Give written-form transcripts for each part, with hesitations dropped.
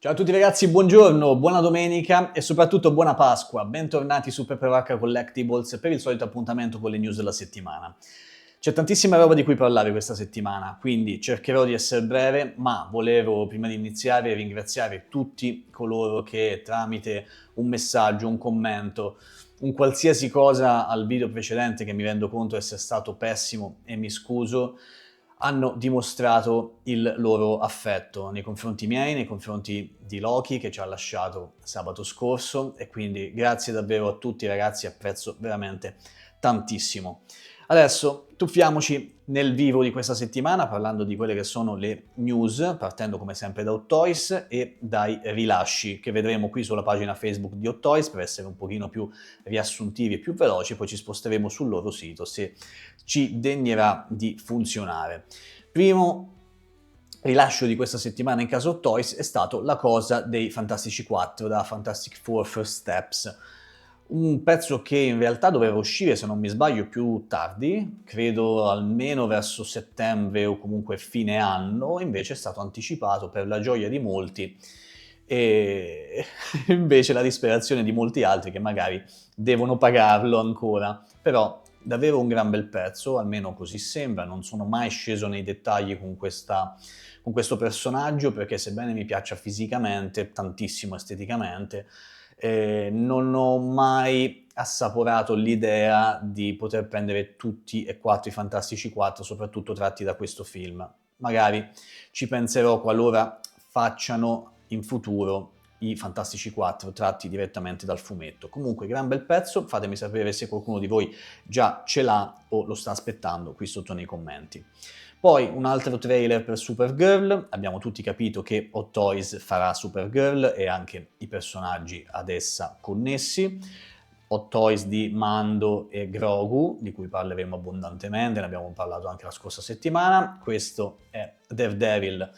Ciao a tutti ragazzi, buongiorno, buona domenica e soprattutto buona Pasqua. Bentornati su Pepperacca Collectibles per il solito appuntamento con le news della settimana. C'è tantissima roba di cui parlare questa settimana, quindi cercherò di essere breve, ma volevo prima di iniziare ringraziare tutti coloro che tramite un messaggio, un commento, un qualsiasi cosa al video precedente che mi rendo conto essere stato pessimo e mi scuso, hanno dimostrato il loro affetto nei confronti miei, nei confronti di Loki che ci ha lasciato sabato scorso e quindi grazie davvero a tutti ragazzi, apprezzo veramente tantissimo. Adesso tuffiamoci nel vivo di questa settimana parlando di quelle che sono le news, partendo come sempre da Hot Toys e dai rilasci che vedremo qui sulla pagina Facebook di Hot Toys per essere un pochino più riassuntivi e più veloci, poi ci sposteremo sul loro sito se ci degnerà di funzionare. Primo rilascio di questa settimana in caso Hot Toys è stato La cosa dei Fantastici 4 da Fantastic Four First Steps. Un pezzo che in realtà doveva uscire, se non mi sbaglio, più tardi, credo almeno verso settembre o comunque fine anno, invece è stato anticipato per la gioia di molti e invece la disperazione di molti altri che magari devono pagarlo ancora. Però davvero un gran bel pezzo, almeno così sembra, non sono mai sceso nei dettagli con questo personaggio perché sebbene mi piaccia fisicamente, tantissimo esteticamente, non ho mai assaporato l'idea di poter prendere tutti e quattro i Fantastici 4, soprattutto tratti da questo film. Magari ci penserò qualora facciano in futuro i Fantastici 4 tratti direttamente dal fumetto. Comunque, gran bel pezzo, fatemi sapere se qualcuno di voi già ce l'ha o lo sta aspettando qui sotto nei commenti. Poi un altro trailer per Supergirl, abbiamo tutti capito che Hot Toys farà Supergirl e anche i personaggi ad essa connessi. Hot Toys di Mando e Grogu, di cui parleremo abbondantemente, ne abbiamo parlato anche la scorsa settimana. Questo è Daredevil,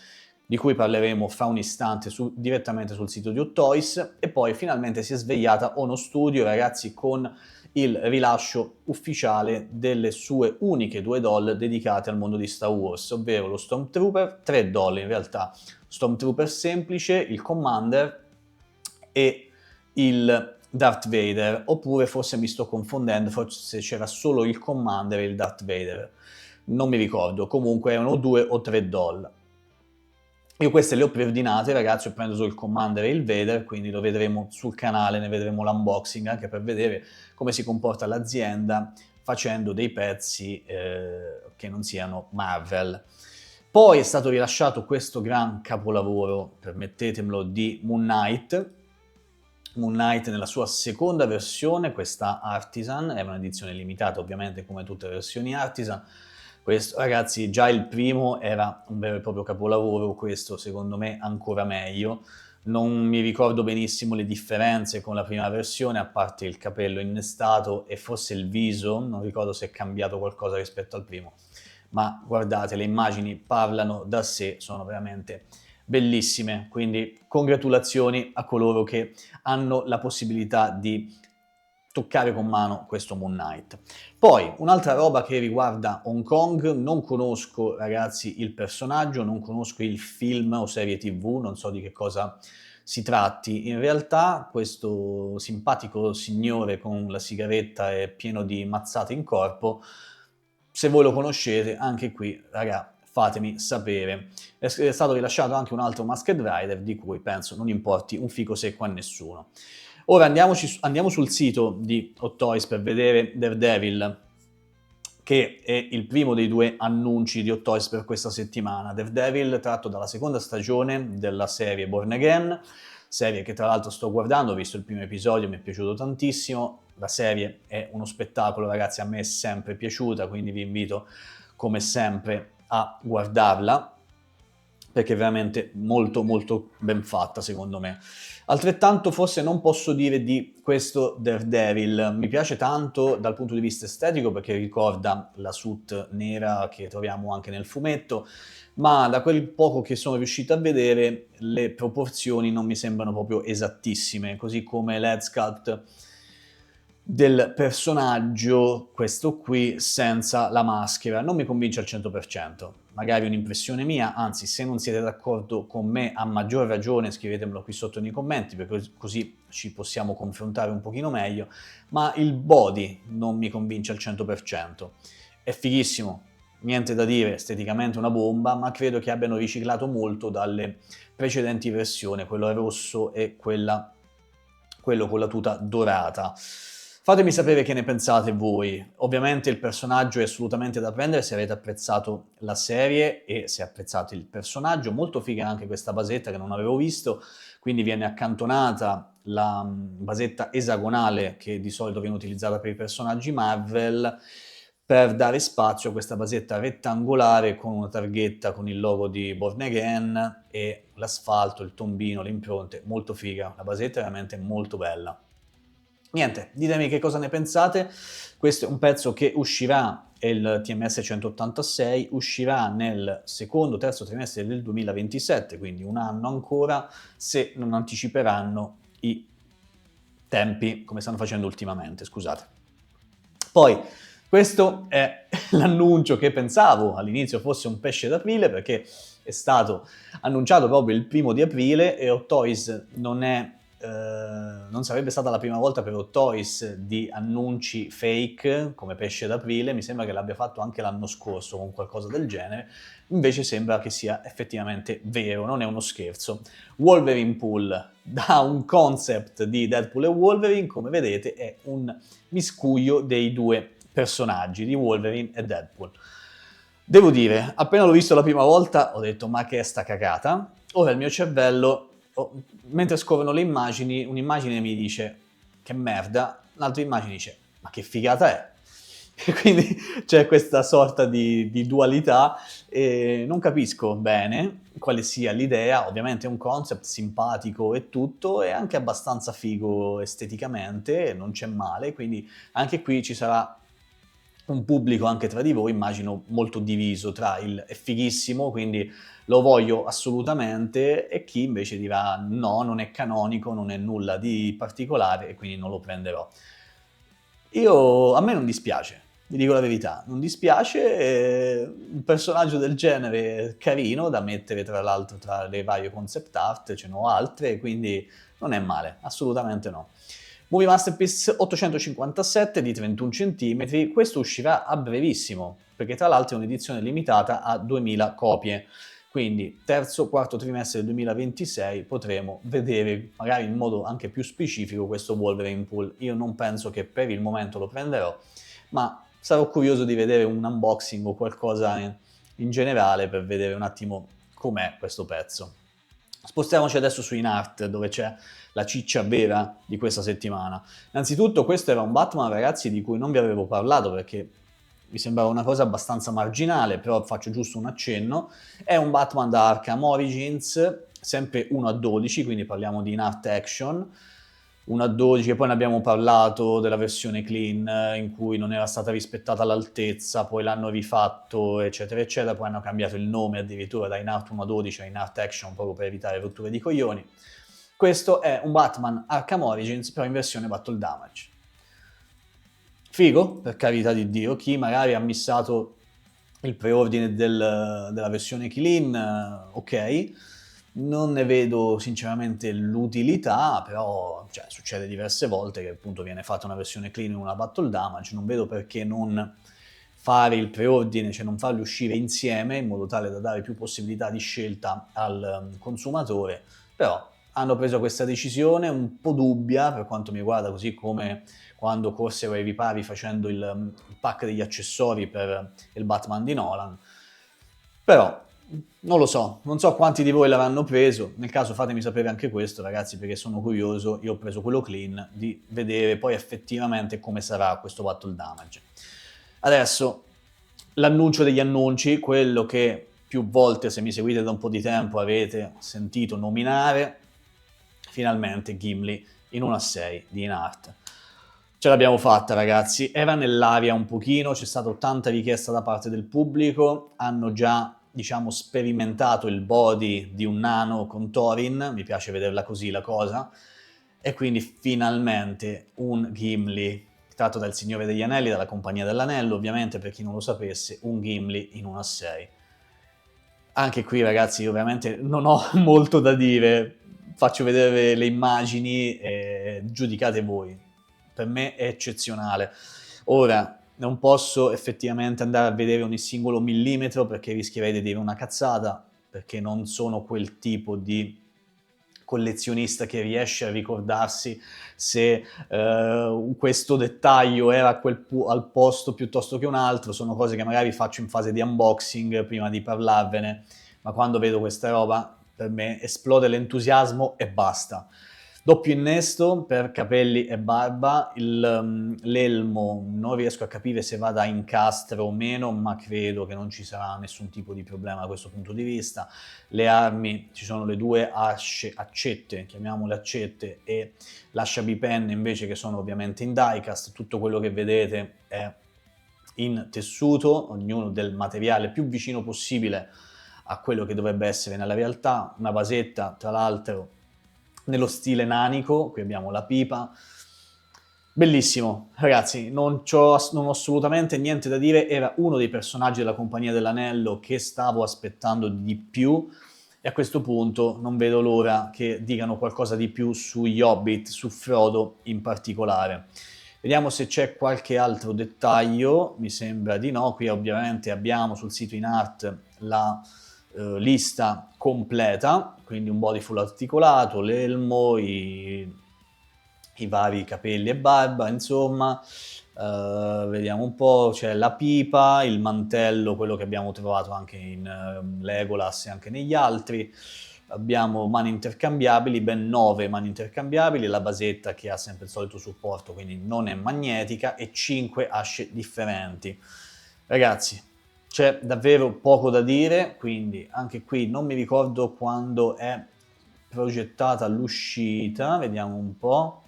di cui parleremo fra un istante direttamente sul sito di Hot Toys. E poi finalmente si è svegliata Ono Studio, ragazzi, con il rilascio ufficiale delle sue uniche 2 doll dedicate al mondo di Star Wars, ovvero lo Stormtrooper, 3 doll in realtà, Stormtrooper semplice, il Commander e il Darth Vader, oppure forse mi sto confondendo, forse c'era solo il Commander e il Darth Vader, non mi ricordo, comunque erano 2 o 3 doll. Io queste le ho preordinate, ragazzi, ho preso il Commander e il Vader, quindi lo vedremo sul canale, ne vedremo l'unboxing, anche per vedere come si comporta l'azienda facendo dei pezzi che non siano Marvel. Poi è stato rilasciato questo gran capolavoro, permettetemelo, di Moon Knight. Moon Knight nella sua seconda versione, questa Artisan, è un'edizione limitata ovviamente come tutte le versioni Artisan. Questo, ragazzi, già il primo era un vero e proprio capolavoro, questo secondo me ancora meglio. Non mi ricordo benissimo le differenze con la prima versione, a parte il capello innestato e forse il viso, non ricordo se è cambiato qualcosa rispetto al primo. Ma guardate, le immagini parlano da sé, sono veramente bellissime, quindi congratulazioni a coloro che hanno la possibilità di toccare con mano questo Moon Knight. Poi, un'altra roba che riguarda Hong Kong, non conosco ragazzi il personaggio, non conosco il film o serie TV, non so di che cosa si tratti. In realtà questo simpatico signore con la sigaretta e pieno di mazzate in corpo, se voi lo conoscete, anche qui, raga, fatemi sapere. È stato rilasciato anche un altro Masked Rider di cui penso non importi un fico secco a nessuno. Ora andiamo sul sito di Hot Toys per vedere Daredevil, che è il primo dei 2 annunci di Hot Toys per questa settimana. Daredevil tratto dalla seconda stagione della serie Born Again, serie che tra l'altro sto guardando, ho visto il primo episodio, mi è piaciuto tantissimo. La serie è uno spettacolo, ragazzi, a me è sempre piaciuta, quindi vi invito come sempre a guardarla, perché è veramente molto molto ben fatta secondo me. Altrettanto forse non posso dire di questo Daredevil, mi piace tanto dal punto di vista estetico perché ricorda la suit nera che troviamo anche nel fumetto, ma da quel poco che sono riuscito a vedere le proporzioni non mi sembrano proprio esattissime, così come l'head sculpt del personaggio, questo qui, senza la maschera, non mi convince al 100%. magari un'impressione mia, anzi se non siete d'accordo con me a maggior ragione scrivetemelo qui sotto nei commenti, perché così ci possiamo confrontare un pochino meglio, ma il body non mi convince al 100%. È fighissimo, niente da dire, esteticamente una bomba, ma credo che abbiano riciclato molto dalle precedenti versioni, quello rosso e quello con la tuta dorata. Fatemi sapere che ne pensate voi. Ovviamente il personaggio è assolutamente da prendere se avete apprezzato la serie e se apprezzate il personaggio. Molto figa anche questa basetta che non avevo visto, quindi viene accantonata la basetta esagonale che di solito viene utilizzata per i personaggi Marvel per dare spazio a questa basetta rettangolare con una targhetta con il logo di Born Again e l'asfalto, il tombino, le impronte. Molto figa, la basetta è veramente molto bella. Niente, ditemi che cosa ne pensate. Questo è un pezzo che uscirà, è il TMS 186, uscirà nel secondo, terzo trimestre del 2027, quindi un anno ancora, se non anticiperanno i tempi come stanno facendo ultimamente, scusate. Poi, questo è l'annuncio che pensavo all'inizio fosse un pesce d'aprile, perché è stato annunciato proprio il 1° aprile e Hot Toys non sarebbe stata la prima volta per Hot Toys di annunci fake come pesce d'aprile, mi sembra che l'abbia fatto anche l'anno scorso con qualcosa del genere, invece sembra che sia effettivamente vero, non è uno scherzo. Wolverine Pool, da un concept di Deadpool e Wolverine, come vedete è un miscuglio dei due personaggi, di Wolverine e Deadpool. Devo dire, appena l'ho visto la prima volta ho detto ma che è sta cagata? Ora il mio cervello, mentre scorrono le immagini, un'immagine mi dice che merda, l'altra immagine dice ma che figata è? E quindi c'è questa sorta di dualità e non capisco bene quale sia l'idea. Ovviamente è un concept simpatico e tutto, è anche abbastanza figo esteticamente, non c'è male, quindi anche qui ci sarà un pubblico anche tra di voi, immagino molto diviso tra il è fighissimo, quindi lo voglio assolutamente, e chi invece dirà no, non è canonico, non è nulla di particolare e quindi non lo prenderò. A me non dispiace, vi dico la verità, non dispiace, un personaggio del genere carino da mettere tra l'altro tra le varie concept art, ce ne ho altre, quindi non è male, assolutamente no. Movie Masterpiece 857 di 31 cm, questo uscirà a brevissimo, perché tra l'altro è un'edizione limitata a 2000 copie. Quindi terzo, quarto trimestre del 2026 potremo vedere magari in modo anche più specifico questo Wolverine Pool. Io non penso che per il momento lo prenderò, ma sarò curioso di vedere un unboxing o qualcosa in generale per vedere un attimo com'è questo pezzo. Spostiamoci adesso su In Art, dove c'è la ciccia vera di questa settimana. Innanzitutto questo era un Batman, ragazzi, di cui non vi avevo parlato perché mi sembrava una cosa abbastanza marginale, però faccio giusto un accenno. È un Batman da Arkham Origins, sempre 1:12, quindi parliamo di In Art Action, 1:12, e poi ne abbiamo parlato della versione clean in cui non era stata rispettata l'altezza, poi l'hanno rifatto eccetera eccetera, poi hanno cambiato il nome addirittura da In Art 1:12 a In Art Action proprio per evitare rotture di coglioni. Questo è un Batman Arkham Origins però in versione Battle Damage. Figo, per carità di Dio, chi magari ha missato il preordine della versione clean, ok, non ne vedo sinceramente l'utilità, però cioè, succede diverse volte che appunto viene fatta una versione clean in una Battle Damage, non vedo perché non fare il preordine, cioè non farli uscire insieme in modo tale da dare più possibilità di scelta al consumatore, però hanno preso questa decisione un po' dubbia per quanto mi riguarda, così come quando corsero ai ripari facendo il pack degli accessori per il Batman di Nolan. Però non lo so, non so quanti di voi l'avranno preso, nel caso fatemi sapere anche questo ragazzi perché sono curioso, io ho preso quello clean, di vedere poi effettivamente come sarà questo Battle Damage. Adesso l'annuncio degli annunci, quello che più volte, se mi seguite da un po' di tempo, avete sentito nominare, finalmente Gimli in 1:6 di In Art. Ce l'abbiamo fatta ragazzi, era nell'aria un pochino, c'è stata tanta richiesta da parte del pubblico, hanno già diciamo sperimentato il body di un nano con Thorin, mi piace vederla così la cosa, e quindi finalmente un Gimli tratto dal Signore degli Anelli, dalla Compagnia dell'Anello, ovviamente per chi non lo sapesse, un Gimli in 1:6. Anche qui ragazzi io ovviamente non ho molto da dire, faccio vedere le immagini e giudicate voi. Per me è eccezionale. Ora, non posso effettivamente andare a vedere ogni singolo millimetro perché rischierei di dire una cazzata, perché non sono quel tipo di collezionista che riesce a ricordarsi se questo dettaglio era al posto piuttosto che un altro. Sono cose che magari faccio in fase di unboxing prima di parlarvene, ma quando vedo questa roba per me esplode l'entusiasmo e basta. Doppio innesto per capelli e barba, l'elmo non riesco a capire se vada a incastro o meno, ma credo che non ci sarà nessun tipo di problema da questo punto di vista. Le armi, ci sono le due accette, chiamiamole accette, e l'ascia bipen invece che sono ovviamente in diecast. Tutto quello che vedete è in tessuto, ognuno del materiale più vicino possibile a quello che dovrebbe essere nella realtà. Una basetta, tra l'altro, nello stile nanico, qui abbiamo la pipa. Bellissimo, ragazzi, non ho assolutamente niente da dire, era uno dei personaggi della Compagnia dell'Anello che stavo aspettando di più, e a questo punto non vedo l'ora che dicano qualcosa di più sugli Hobbit, su Frodo in particolare. Vediamo se c'è qualche altro dettaglio, mi sembra di no. Qui ovviamente abbiamo sul sito in art la lista completa, quindi un body full articolato, l'elmo, i vari capelli e barba, insomma. Vediamo un po', c'è la pipa, il mantello, quello che abbiamo trovato anche in Legolas e anche negli altri. Abbiamo mani intercambiabili, ben 9 mani intercambiabili, la basetta che ha sempre il solito supporto, quindi non è magnetica, e 5 asce differenti. Ragazzi, c'è davvero poco da dire, quindi anche qui non mi ricordo quando è progettata l'uscita, vediamo un po'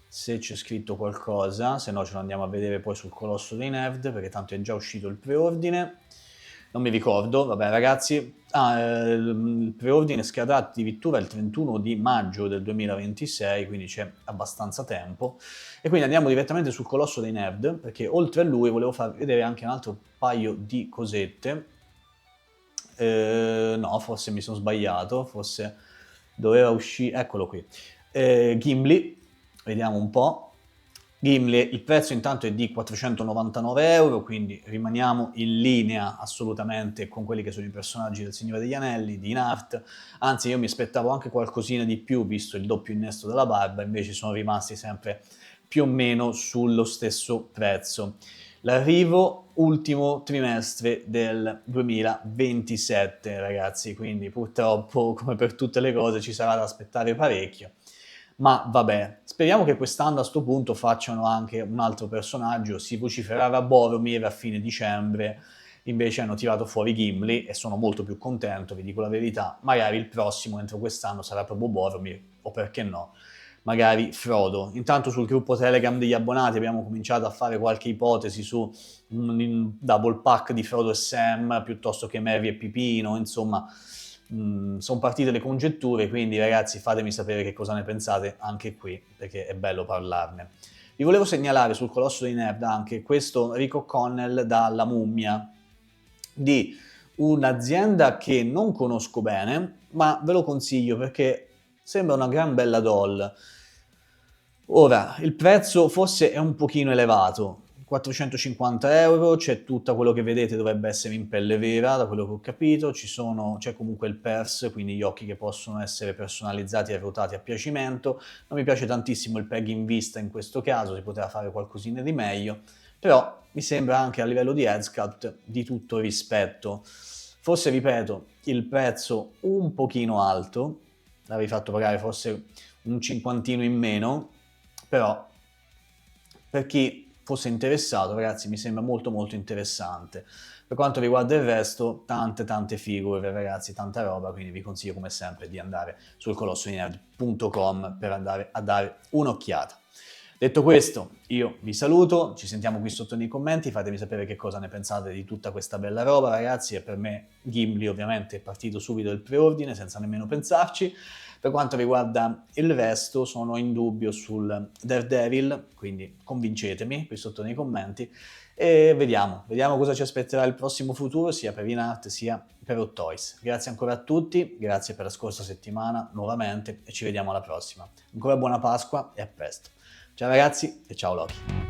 se c'è scritto qualcosa, se no ce lo andiamo a vedere poi sul Colosso dei Nerd, perché tanto è già uscito il preordine. Non mi ricordo, vabbè ragazzi, il preordine scadrà addirittura il 31 di maggio del 2026, quindi c'è abbastanza tempo. E quindi andiamo direttamente sul Colosso dei Nerd, perché oltre a lui volevo far vedere anche un altro paio di cosette. No, forse mi sono sbagliato, forse doveva uscire, eccolo qui. Gimli, vediamo un po'. Gimli, il prezzo intanto è di 499 euro, quindi rimaniamo in linea assolutamente con quelli che sono i personaggi del Signore degli Anelli, di Nart. Anzi, io mi aspettavo anche qualcosina di più, visto il doppio innesto della barba, invece sono rimasti sempre più o meno sullo stesso prezzo. L'arrivo ultimo trimestre del 2027, ragazzi, quindi purtroppo, come per tutte le cose, ci sarà da aspettare parecchio. Ma vabbè, speriamo che quest'anno a sto punto facciano anche un altro personaggio. Si vociferava Boromir a fine dicembre, invece hanno tirato fuori Gimli e sono molto più contento, vi dico la verità. Magari il prossimo, entro quest'anno, sarà proprio Boromir, o perché no, magari Frodo. Intanto sul gruppo Telegram degli abbonati abbiamo cominciato a fare qualche ipotesi su un double pack di Frodo e Sam, piuttosto che Merry e Pipino, insomma. Sono partite le congetture, quindi ragazzi fatemi sapere che cosa ne pensate anche qui, perché è bello parlarne. Vi volevo segnalare sul Colosso dei Nerd anche questo Rick O'Connell dalla Mummia, di un'azienda che non conosco bene, ma ve lo consiglio perché sembra una gran bella doll. Ora, il prezzo forse è un pochino elevato, 450 euro, c'è tutto quello che vedete, dovrebbe essere in pelle vera, da quello che ho capito, c'è comunque il purse, quindi gli occhi che possono essere personalizzati e ruotati a piacimento. Non mi piace tantissimo il peg in vista in questo caso, si poteva fare qualcosina di meglio, però mi sembra anche a livello di head sculpt di tutto rispetto. Forse, ripeto, il prezzo un pochino alto, l'avrei fatto pagare forse un cinquantino in meno, però per chi fosse interessato, ragazzi, mi sembra molto molto interessante. Per quanto riguarda il resto, tante figure, ragazzi, tanta roba, quindi vi consiglio come sempre di andare sul colossodinerd.com per andare a dare un'occhiata. Detto questo, io vi saluto, ci sentiamo qui sotto nei commenti, fatemi sapere che cosa ne pensate di tutta questa bella roba, ragazzi, e per me Gimli ovviamente è partito subito il preordine, senza nemmeno pensarci. Per quanto riguarda il resto, sono in dubbio sul Daredevil, quindi convincetemi qui sotto nei commenti, e vediamo cosa ci aspetterà il prossimo futuro, sia per Inart sia per Hot Toys. Grazie ancora a tutti, grazie per la scorsa settimana nuovamente e ci vediamo alla prossima. Ancora buona Pasqua e a presto. Ciao ragazzi e ciao Loki.